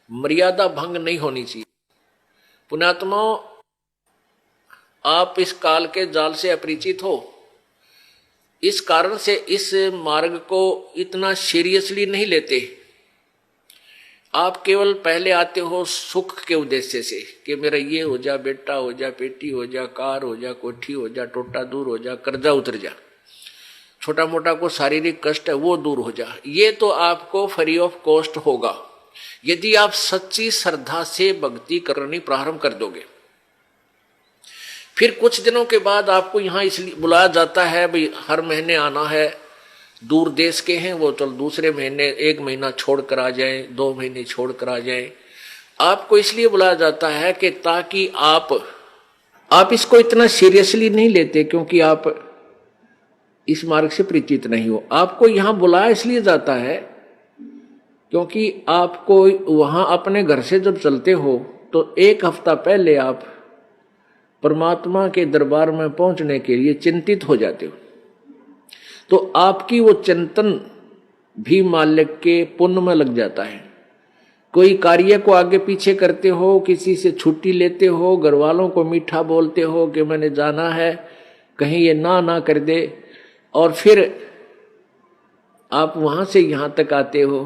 मर्यादा भंग नहीं होनी चाहिए। पुण्यात्माओं, आप इस काल के जाल से अपरिचित हो, इस कारण से इस मार्ग को इतना सीरियसली नहीं लेते। आप केवल पहले आते हो सुख के उद्देश्य से कि मेरा ये हो जा, बेटा हो जा, बेटी हो जा, कार हो जा, कोठी हो जा, टोटा दूर हो जा, कर्जा उतर जा, छोटा मोटा को शारीरिक कष्ट है वो दूर हो जा। ये तो आपको फ्री ऑफ कॉस्ट होगा यदि आप सच्ची श्रद्धा से भक्ति करनी प्रारंभ कर दोगे। फिर कुछ दिनों के बाद आपको यहाँ इसलिए बुलाया जाता है, भाई हर महीने आना है, दूर देश के हैं वो चल दूसरे महीने 1 महीना छोड़ कर आ जाए, 2 महीने छोड़ कर आ जाए। आपको इसलिए बुलाया जाता है कि ताकि आप इसको इतना सीरियसली नहीं लेते, क्योंकि आप इस मार्ग से परिचित नहीं हो। आपको यहाँ बुलाया इसलिए जाता है क्योंकि आपको वहां अपने घर से जब चलते हो तो 1 हफ्ता पहले आप परमात्मा के दरबार में पहुंचने के लिए चिंतित हो जाते हो। तो आपकी वो चिंतन भी मालिक के पुण्य में लग जाता है। कोई कार्य को आगे पीछे करते हो, किसी से छुट्टी लेते हो, घर वालों को मीठा बोलते हो कि मैंने जाना है, कहीं ये ना कर दे, और फिर आप वहां से यहां तक आते हो।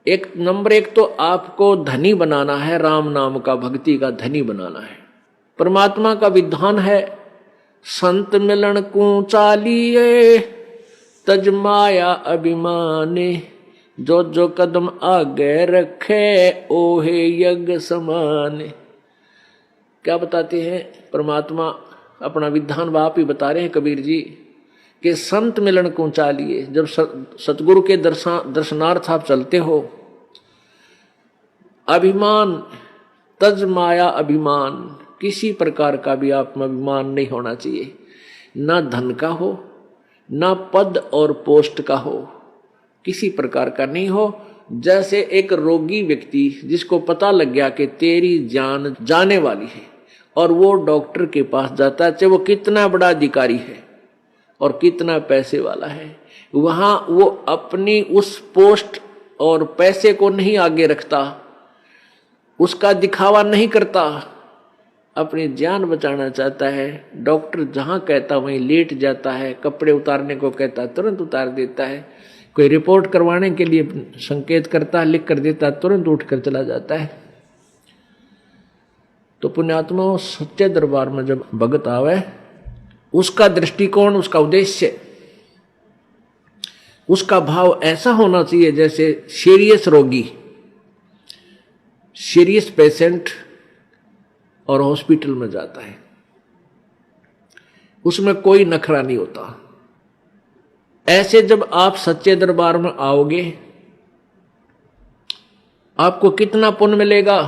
नंबर 1 तो आपको धनी बनाना है, राम नाम का, भक्ति का धनी बनाना है। परमात्मा का विधान है, संत मिलन को चालिए तज माया अभिमाने, जो जो कदम आगे रखे ओहे यज्ञ समाने। क्या बताते हैं परमात्मा? अपना विधान आप ही बता रहे हैं कबीर जी कि संत मिलन को चालिए। जब सतगुरु के दर्शनार्थ आप चलते हो, अभिमान तज माया अभिमान, किसी प्रकार का भी आप में अभिमान नहीं होना चाहिए, ना धन का हो, ना पद और पोस्ट का हो, किसी प्रकार का नहीं हो। जैसे एक रोगी व्यक्ति जिसको पता लग गया कि तेरी जान जाने वाली है और वो डॉक्टर के पास जाता है, चाहे वो कितना बड़ा अधिकारी है और कितना पैसे वाला है, वहां वो अपनी उस पोस्ट और पैसे को नहीं आगे रखता, उसका दिखावा नहीं करता, अपनी जान बचाना चाहता है। डॉक्टर जहां कहता वहीं लेट जाता है, कपड़े उतारने को कहता तुरंत उतार देता है, कोई रिपोर्ट करवाने के लिए संकेत करता लिख कर देता, तुरंत उठकर चला जाता है। तो पुण्यात्मा, सच्चे दरबार में जब भगत आवे, उसका दृष्टिकोण, उसका उद्देश्य, उसका भाव ऐसा होना चाहिए जैसे सीरियस रोगी, सीरियस पेशेंट और हॉस्पिटल में जाता है, उसमें कोई नखरा नहीं होता। ऐसे जब आप सच्चे दरबार में आओगे, आपको कितना पुण्य मिलेगा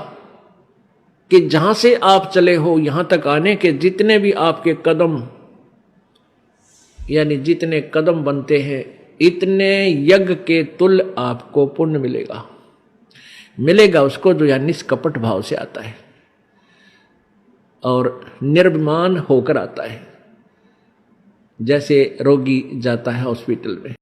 कि जहां से आप चले हो यहां तक आने के जितने भी आपके कदम, यानी जितने कदम बनते हैं, इतने यज्ञ के तुल्य आपको पुण्य मिलेगा उसको जो यानी निष्कपट भाव से आता है और निर्भिमान होकर आता है, जैसे रोगी जाता है हॉस्पिटल में।